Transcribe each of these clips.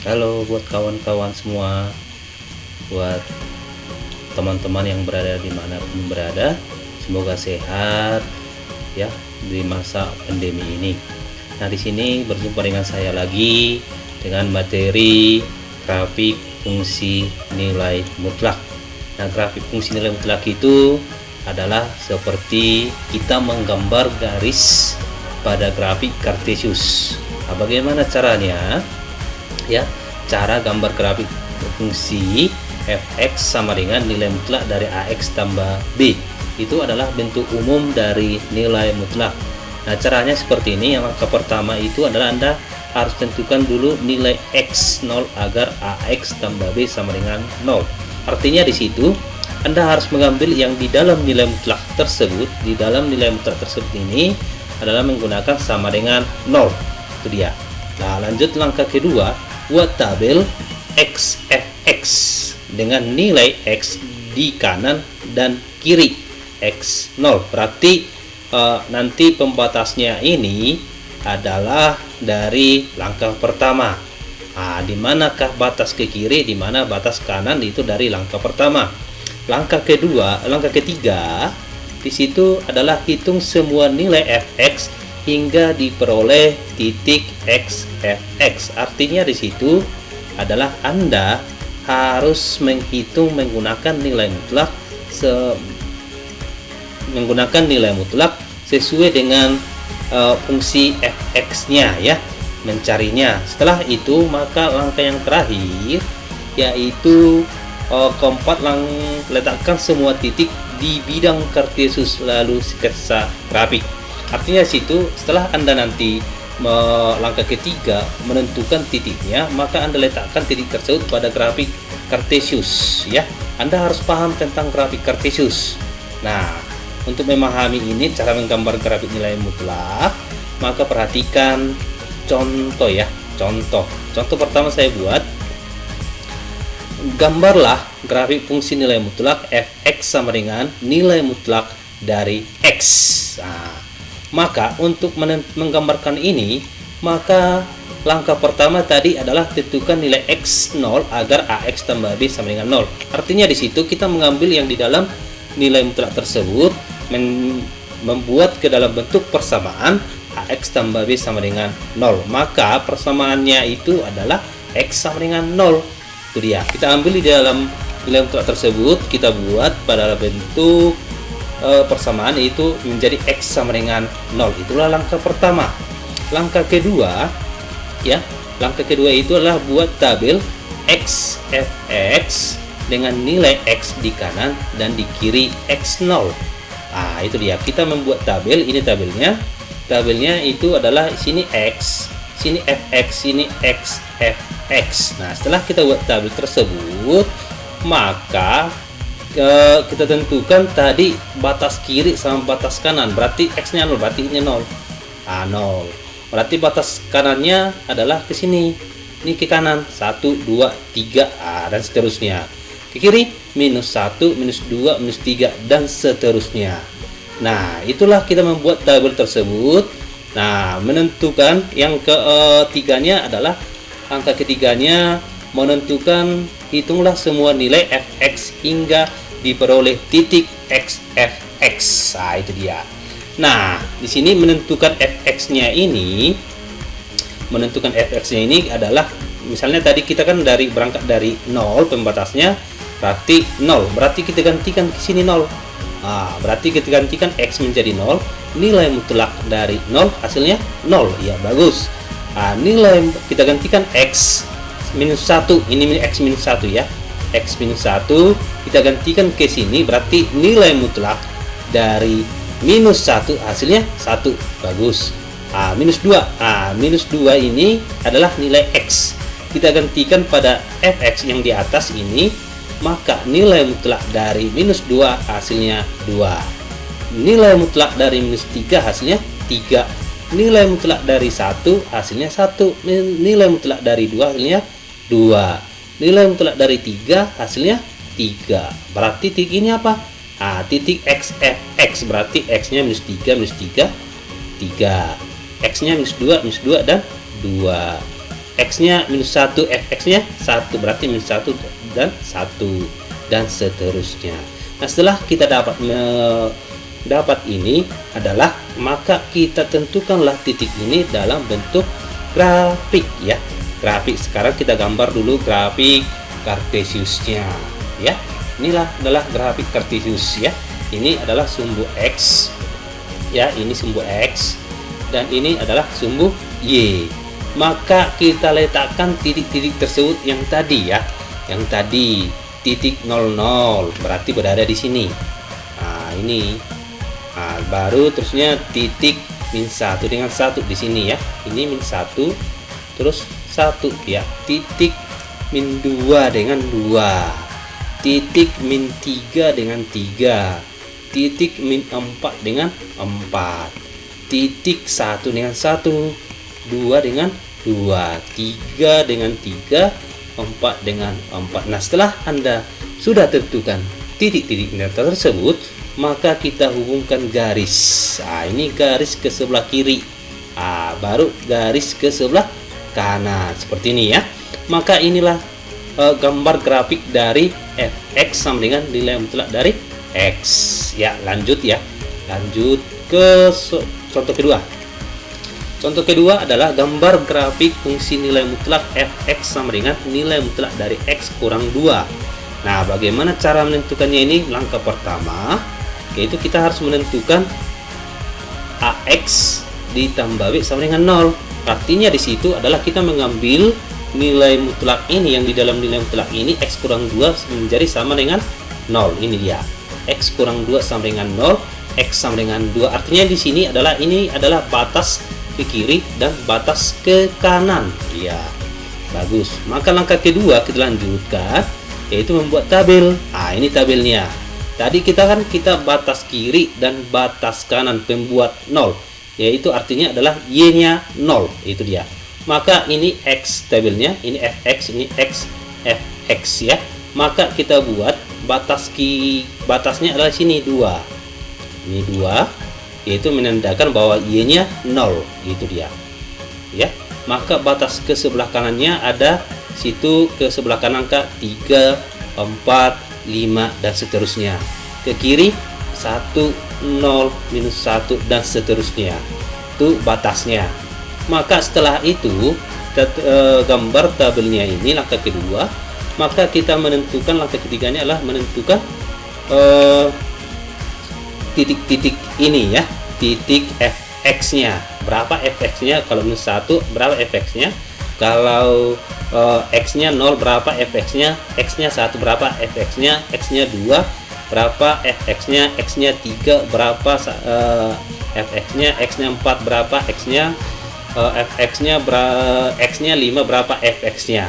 Halo buat kawan-kawan semua, buat teman-teman yang berada dimanapun berada, semoga sehat ya di masa pandemi ini. Nah, di sini berjumpa dengan saya lagi dengan materi grafik fungsi nilai mutlak. Nah, grafik fungsi nilai mutlak itu adalah seperti kita menggambar garis pada grafik Cartesius. Nah, bagaimana caranya? Ya, cara gambar grafik fungsi fx sama dengan nilai mutlak dari ax tambah b itu adalah bentuk umum dari nilai mutlak. Nah, caranya seperti ini. Yang langkah pertama itu adalah Anda harus tentukan dulu nilai x0 agar ax tambah b sama dengan 0. Artinya di situ Anda harus mengambil yang di dalam nilai mutlak tersebut. Di dalam nilai mutlak tersebut ini adalah menggunakan sama dengan 0. Itu dia. Nah, lanjut langkah kedua, buat tabel xfx dengan nilai x di kanan dan kiri x0. Berarti nanti pembatasnya ini adalah dari langkah pertama. Nah, di manakah batas ke kiri, di mana batas kanan, itu dari langkah pertama. Langkah ketiga di situ adalah hitung semua nilai fx hingga diperoleh titik xfx. Artinya di situ adalah Anda harus menghitung menggunakan nilai mutlak sesuai dengan fungsi fx-nya ya, mencarinya. Setelah itu maka langkah yang terakhir yaitu keempat, letakkan semua titik di bidang Cartesius lalu sketsa grafik. Artinya situ setelah Anda nanti langkah ketiga menentukan titiknya, maka Anda letakkan titik tersebut pada grafik Cartesius ya. Anda harus paham tentang grafik Cartesius. Nah, untuk memahami ini cara menggambar grafik nilai mutlak, maka perhatikan contoh ya. Contoh pertama saya buat, gambarlah grafik fungsi nilai mutlak fx sama dengan nilai mutlak dari x. Nah, maka untuk menggambarkan ini, maka langkah pertama tadi adalah tentukan nilai x0 agar ax tambah b sama dengan 0. Artinya di situ kita mengambil yang di dalam nilai mutlak tersebut, membuat ke dalam bentuk persamaan ax tambah b sama dengan 0. Maka persamaannya itu adalah x sama dengan 0. Itu dia. Kita ambil di dalam nilai mutlak tersebut, kita buat pada bentuk persamaan itu menjadi x sama dengan 0. Itulah langkah pertama. Langkah kedua ya, langkah kedua itu adalah buat tabel xfx dengan nilai x di kanan dan di kiri x0. Nah, itu dia. Kita membuat tabel, ini tabelnya. Tabelnya itu adalah sini x, sini fx, sini x fx. Nah, setelah kita buat tabel tersebut, maka kita tentukan tadi batas kiri sama batas kanan. Berarti x nya 0, berarti ini 0. 0. Berarti batas kanannya adalah ke sini. Ini ke kanan 1 2 3 dan seterusnya. Ke kiri minus 1 minus 2 minus 3 dan seterusnya. Nah, itulah kita membuat tabel tersebut. Nah, menentukan yang ketiganya adalah angka ketiganya, menentukan hitunglah semua nilai fx hingga diperoleh titik xfx. Nah, itu dia. Nah, di sini menentukan fx-nya ini, adalah misalnya tadi kita kan berangkat dari 0 pembatasnya, berarti 0. Berarti kita gantikan ke sini 0. Nah, berarti kita gantikan x menjadi 0, nilai mutlak dari 0 hasilnya 0. Ya, bagus. Nah, nilai kita gantikan x minus 1, ini x minus 1 ya. X minus 1 kita gantikan ke sini, berarti nilai mutlak dari minus 1 hasilnya 1. Bagus. Minus 2. Minus 2 ini adalah nilai x. Kita gantikan pada fx yang di atas ini, maka nilai mutlak dari minus 2 hasilnya 2. Nilai mutlak dari minus 3 hasilnya 3. Nilai mutlak dari 1 hasilnya 1. Nilai mutlak dari 2 hasilnya 2. Nilai mutlak dari 3 hasilnya 3. Berarti titik ini apa? Titik xfx. Berarti x nya minus 3 minus 3 3. X nya minus 2 dan 2. X-nya minus 1, fx-nya 1, berarti minus 1 dan 1 dan seterusnya. Nah, setelah kita dapat ini adalah, maka kita tentukanlah titik ini dalam bentuk grafik ya. Grafik, sekarang kita gambar dulu grafik Cartesiusnya ya. Inilah adalah grafik Cartesius ya. Ini adalah sumbu X ya, ini sumbu X dan ini adalah sumbu Y. Maka kita letakkan titik-titik tersebut yang tadi ya, yang tadi titik 00 berarti berada di sini. Nah, ini baru terusnya titik min 1 dengan 1 di sini ya. Ini min 1 terus 1 ya. Titik min 2 dengan 2. Titik min 3 dengan 3. Titik min 4 dengan 4. Titik 1 dengan 1. 2 dengan 2, 3 dengan 3, 4 dengan 4. Nah, setelah Anda sudah tentukan titik-titik tersebut, maka kita hubungkan garis. Nah, ini garis ke sebelah kiri. Baru garis ke sebelah kanan seperti ini ya. Maka inilah gambar grafik dari fx sama dengan nilai mutlak dari x ya. Lanjut ya, lanjut ke contoh kedua. Contoh kedua adalah gambar grafik fungsi nilai mutlak fx sama dengan nilai mutlak dari x kurang 2. Nah, bagaimana cara menentukannya ini? Langkah pertama yaitu kita harus menentukan ax ditambah b sama dengan 0. Artinya di situ adalah kita mengambil nilai mutlak ini, yang di dalam nilai mutlak ini x kurang 2 menjadi sama dengan 0. Ini dia. X kurang 2 sama dengan 0, x sama dengan 2. Artinya di sini adalah ini adalah batas ke kiri dan batas ke kanan ya. Bagus. Maka langkah kedua kita lanjutkan yaitu membuat tabel. Ini tabelnya. Tadi kita batas kiri dan batas kanan pembuat 0, yaitu artinya adalah y nya 0, itu dia. Maka ini x tabelnya, ini fx, ini x fx ya. Maka kita buat batasnya adalah sini 2. Ini 2, yaitu menandakan bahwa y-nya 0, itu dia ya. Maka batas ke sebelah kanannya ada situ, ke sebelah kanan ke 3, 4, 5 dan seterusnya. Ke kiri 1, 0, minus 1 dan seterusnya. Itu batasnya. Maka setelah itu gambar tabelnya ini langkah kedua. Maka kita menentukan, langkah ketiganya adalah menentukan titik-titik ini ya, titik fx-nya. Berapa fx-nya? Kalau minus 1 berapa fx-nya? Kalau x-nya 0 berapa fx-nya? X-nya 1 berapa fx-nya? X-nya 2 berapa fx-nya? X-nya 3 berapa fx-nya? X-nya 4 berapa x-nya? Fx-nya x-nya 5 berapa fx-nya?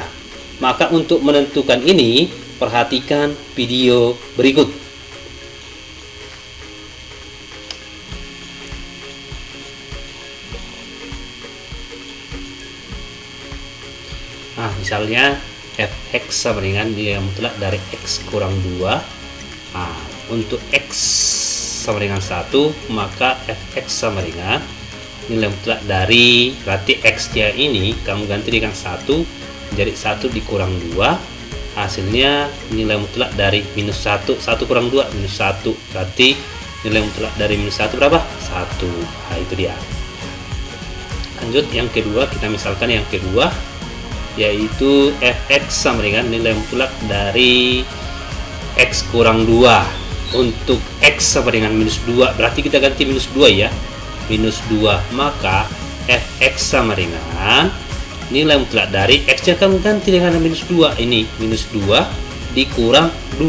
Maka untuk menentukan ini perhatikan video berikut. Misalnya fx sama dengan nilai mutlak dari x kurang 2. Untuk x sama dengan 1, maka fx sama dengan nilai mutlak dari, berarti x nya ini kamu ganti dengan 1, jadi 1 dikurang 2, hasilnya nilai mutlak dari minus 1. 1 kurang 2 minus 1, berarti nilai mutlak dari minus 1 berapa? 1. Itu dia. Lanjut yang kedua, kita misalkan yang kedua yaitu fx sama dengan nilai mutlak dari x kurang 2. Untuk x sama dengan minus 2, berarti kita ganti minus 2 ya, minus 2. Maka fx sama dengan nilai mutlak dari x nya kan ganti dengan minus 2. Ini minus 2 dikurang 2.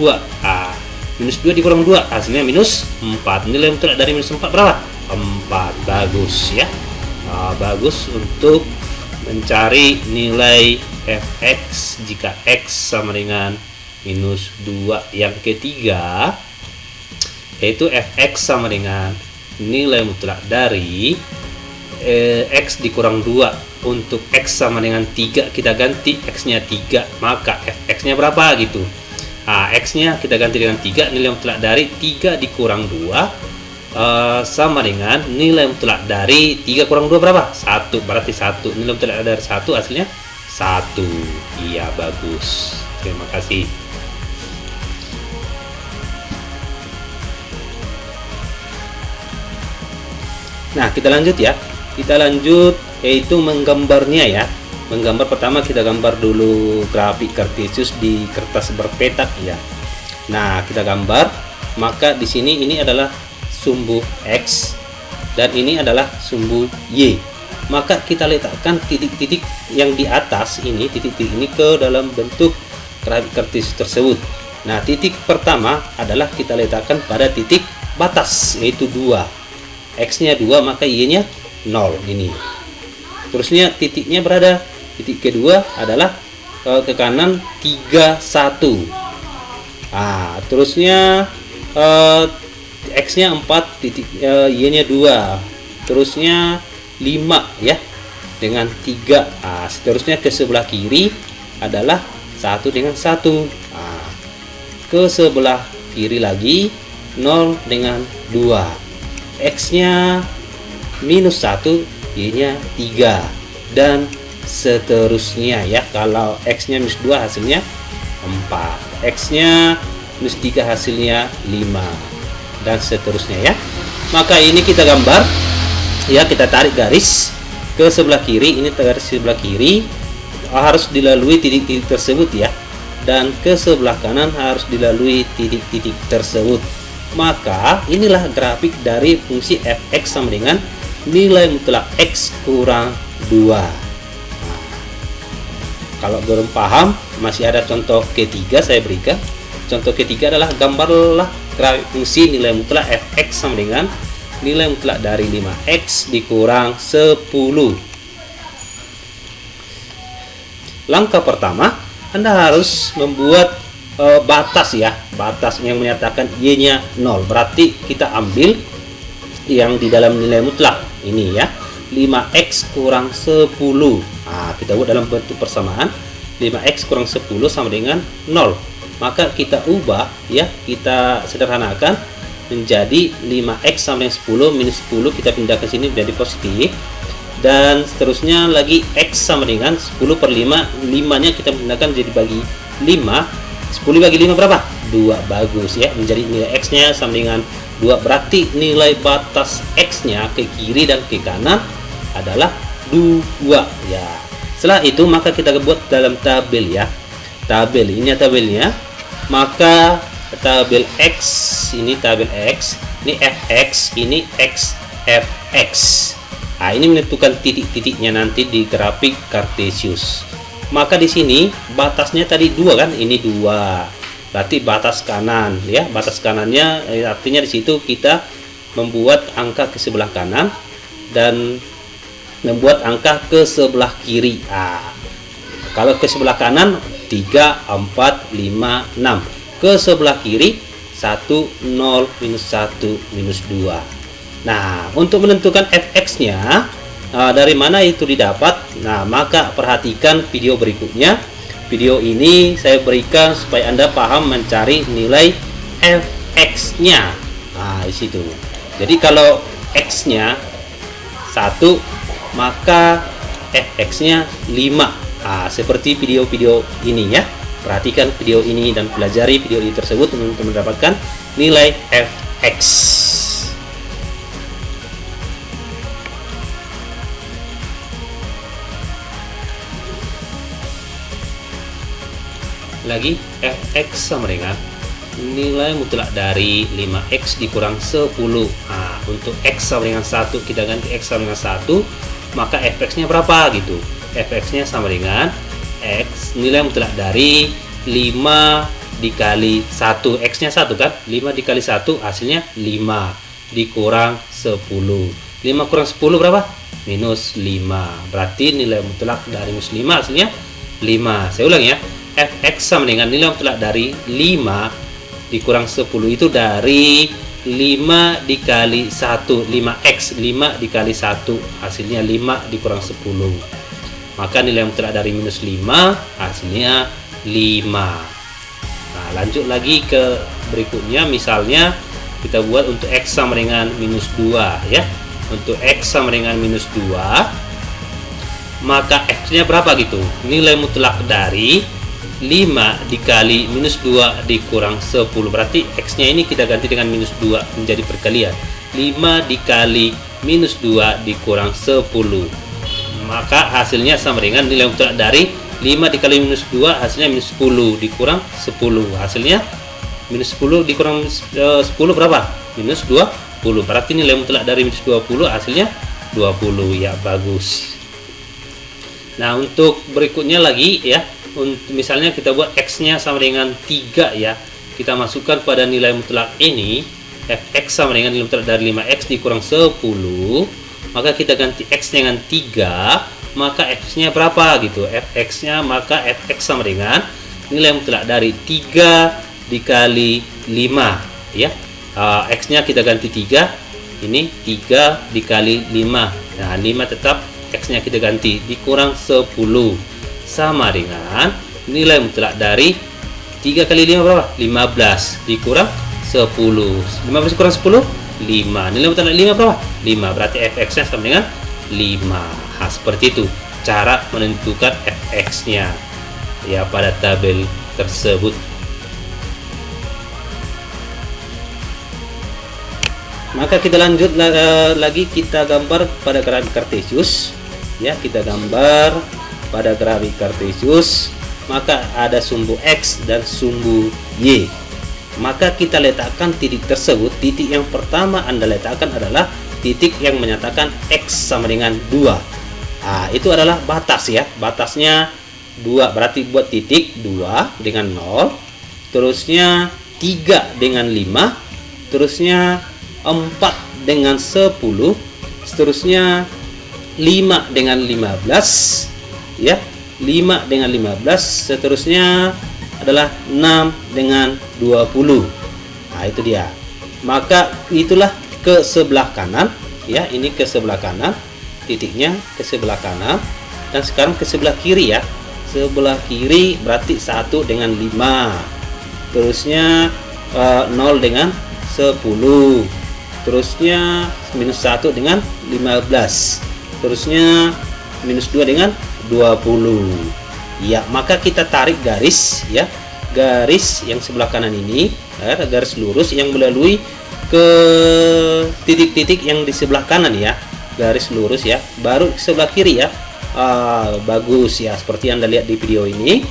Minus 2 dikurang 2 hasilnya minus 4. Nilai mutlak dari minus 4 berapa? 4. Bagus ya. Bagus untuk mencari nilai fx jika x sama dengan minus 2. Yang ketiga yaitu fx sama dengan nilai mutlak dari x dikurang 2. Untuk x sama dengan 3 kita ganti x nya 3, maka fx nya berapa gitu. X nya kita ganti dengan 3, nilai mutlak dari 3 dikurang 2 sama dengan nilai mutlak dari 3 kurang 2 berapa? 1. Berarti 1. Nilai mutlak dari 1 hasilnya 1. Iya, bagus. Terima kasih. Nah, kita lanjut ya. Kita lanjut yaitu menggambarnya ya. Menggambar pertama kita gambar dulu grafik Cartesius di kertas berpetak ya. Nah, kita gambar, maka di sini ini adalah sumbu X dan ini adalah sumbu Y. Maka kita letakkan titik-titik yang di atas ini, titik-titik ini ke dalam bentuk grafik Cartesius tersebut. Nah, titik pertama adalah kita letakkan pada titik batas yaitu 2. X-nya 2, maka Y-nya 0 ini. Terusnya titiknya berada, titik kedua adalah ke kanan 3, 1. Nah, terusnya X-nya 4, titik Y-nya 2. Terusnya 5 ya dengan 3. Nah, seterusnya ke sebelah kiri adalah 1 dengan 1. Nah, ke sebelah kiri lagi 0 dengan 2. X-nya minus 1, Y-nya 3, dan seterusnya ya. Kalau X-nya minus 2 hasilnya 4, X-nya minus 3 hasilnya 5, dan seterusnya ya. Maka ini kita gambar ya, kita tarik garis ke sebelah kiri. Ini garis sebelah kiri harus dilalui titik-titik tersebut ya, dan ke sebelah kanan harus dilalui titik-titik tersebut. Maka inilah grafik dari fungsi f(x) sama dengan nilai mutlak x kurang 2. Nah, kalau belum paham, masih ada contoh ketiga saya berikan. Contoh ketiga adalah gambarlah grafik fungsi nilai mutlak f(x) sama dengan nilai mutlak dari 5x dikurang 10. Langkah pertama, Anda harus membuat batas ya, batas yang menyatakan Y-nya 0. Berarti kita ambil yang di dalam nilai mutlak ini ya, 5x kurang 10. Nah, kita buat dalam bentuk persamaan, 5x kurang 10 sama dengan 0. Maka kita ubah ya, kita sederhanakan menjadi 5x sama dengan 10 minus 10, kita pindah ke sini menjadi positif, dan seterusnya lagi x sama dengan 10 per 5, 5 nya kita pindahkan jadi bagi 5. 10 bagi 5 berapa? 2. Bagus ya, menjadi nilai X nya sama dengan 2. Berarti nilai batas X nya ke kiri dan ke kanan adalah 2 ya. Setelah itu maka kita buat dalam tabel ya. Tabel ini tabelnya. Maka tabel X, ini tabel X, ini fx, ini x fx. Nah, ini menentukan titik-titiknya nanti di grafik Cartesius. Maka di sini batasnya tadi 2 kan, ini 2. Berarti batas kanan ya, batas kanannya artinya di situ kita membuat angka ke sebelah kanan dan membuat angka ke sebelah kiri. Kalau ke sebelah kanan 3, 4, 5, 6. Ke sebelah kiri 1, 0, minus 1, minus 2. Nah, untuk menentukan fx-nya dari mana itu didapat? Nah, maka perhatikan video berikutnya. Video ini saya berikan supaya Anda paham mencari nilai fx-nya. Nah, di situ. Jadi kalau x-nya 1, maka fx-nya 5. Nah, seperti video-video ini ya. Perhatikan video ini dan pelajari video ini tersebut untuk mendapatkan nilai fx. Lagi fx sama dengan nilai mutlak dari 5x dikurang 10. Nah, untuk x sama dengan 1 kita ganti x sama dengan 1, maka fx-nya berapa gitu. Fx-nya sama dengan x nilai mutlak dari 5 dikali 1. X-nya 1 kan? 5 dikali 1 hasilnya 5 dikurang 10. 5 kurang 10 berapa? Minus 5. Berarti nilai mutlak dari minus 5 hasilnya 5. Saya ulang ya. Fx sama dengan nilai mutlak dari 5 dikurang 10 itu dari 5 dikali 1, 5x, 5 dikali 1 hasilnya 5 dikurang 10. Maka nilai mutlak dari minus 5 hasilnya 5. Nah, lanjut lagi ke berikutnya. Misalnya kita buat untuk x sama dengan minus 2 ya. Untuk x sama dengan minus 2, maka X-nya berapa gitu. Nilai mutlak dari 5 dikali minus 2 dikurang 10. Berarti X-nya ini kita ganti dengan minus 2 menjadi perkalian. 5 dikali minus 2 dikurang 10. Maka hasilnya sama dengan nilai mutlak dari 5 dikali minus 2 hasilnya minus 10 dikurang 10. Hasilnya minus 10 dikurang 10 berapa? Minus 20. Berarti nilai mutlak dari minus 20 hasilnya 20. Ya, bagus. Nah, untuk berikutnya lagi ya, misalnya kita buat X-nya sama dengan 3 ya. Kita masukkan pada nilai mutlak ini, Fx sama dengan nilai mutlak dari 5x dikurang 10. Maka kita ganti X dengan 3, maka X-nya berapa gitu. Fx-nya maka Fx sama dengan nilai mutlak dari 3 dikali 5 ya. X-nya kita ganti 3, ini 3 dikali 5. Nah, 5 tetap, X-nya kita ganti dikurang 10 sama dengan nilai mutlak dari 3 kali 5 berapa? 15 dikurang 10. 15 dikurang 10, 5. Nilai mutlak 5 berapa? 5. Berarti Fx-nya sama dengan 5. Nah, seperti itu cara menentukan Fx-nya ya pada tabel tersebut. Maka kita lanjut lagi, kita gambar pada grafik Kartesius ya. Kita gambar pada grafik Kartesius, maka ada sumbu X dan sumbu Y. Maka kita letakkan titik tersebut. Titik yang pertama Anda letakkan adalah titik yang menyatakan X sama dengan 2. Nah, itu adalah batas ya. Batasnya 2, berarti buat titik 2 dengan 0, terusnya 3 dengan 5, terusnya 4 dengan 10, seterusnya 5 dengan 15 ya, 5 dengan 15, seterusnya adalah 6 dengan 20. Nah, itu dia. Maka itulah ke sebelah kanan ya, ini ke sebelah kanan, titiknya ke sebelah kanan. Dan sekarang ke sebelah kiri ya. Sebelah kiri berarti 1 dengan 5, terusnya 0 dengan 10, terusnya minus 1 dengan 15, terusnya minus 2 dengan 20 ya. Maka kita tarik garis ya, garis yang sebelah kanan ini ya, garis lurus yang melalui ke titik-titik yang di sebelah kanan ya, garis lurus ya, baru ke sebelah kiri ya. Bagus ya, seperti Anda lihat di video ini.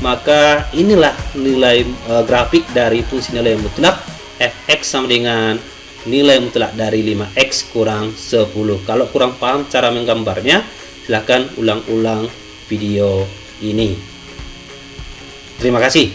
Maka inilah nilai grafik dari fungsi nilai mutlak Fx sama dengan nilai mutlak dari 5x kurang 10. Kalau kurang paham cara menggambarnya, silahkan ulang-ulang video ini. Terima kasih.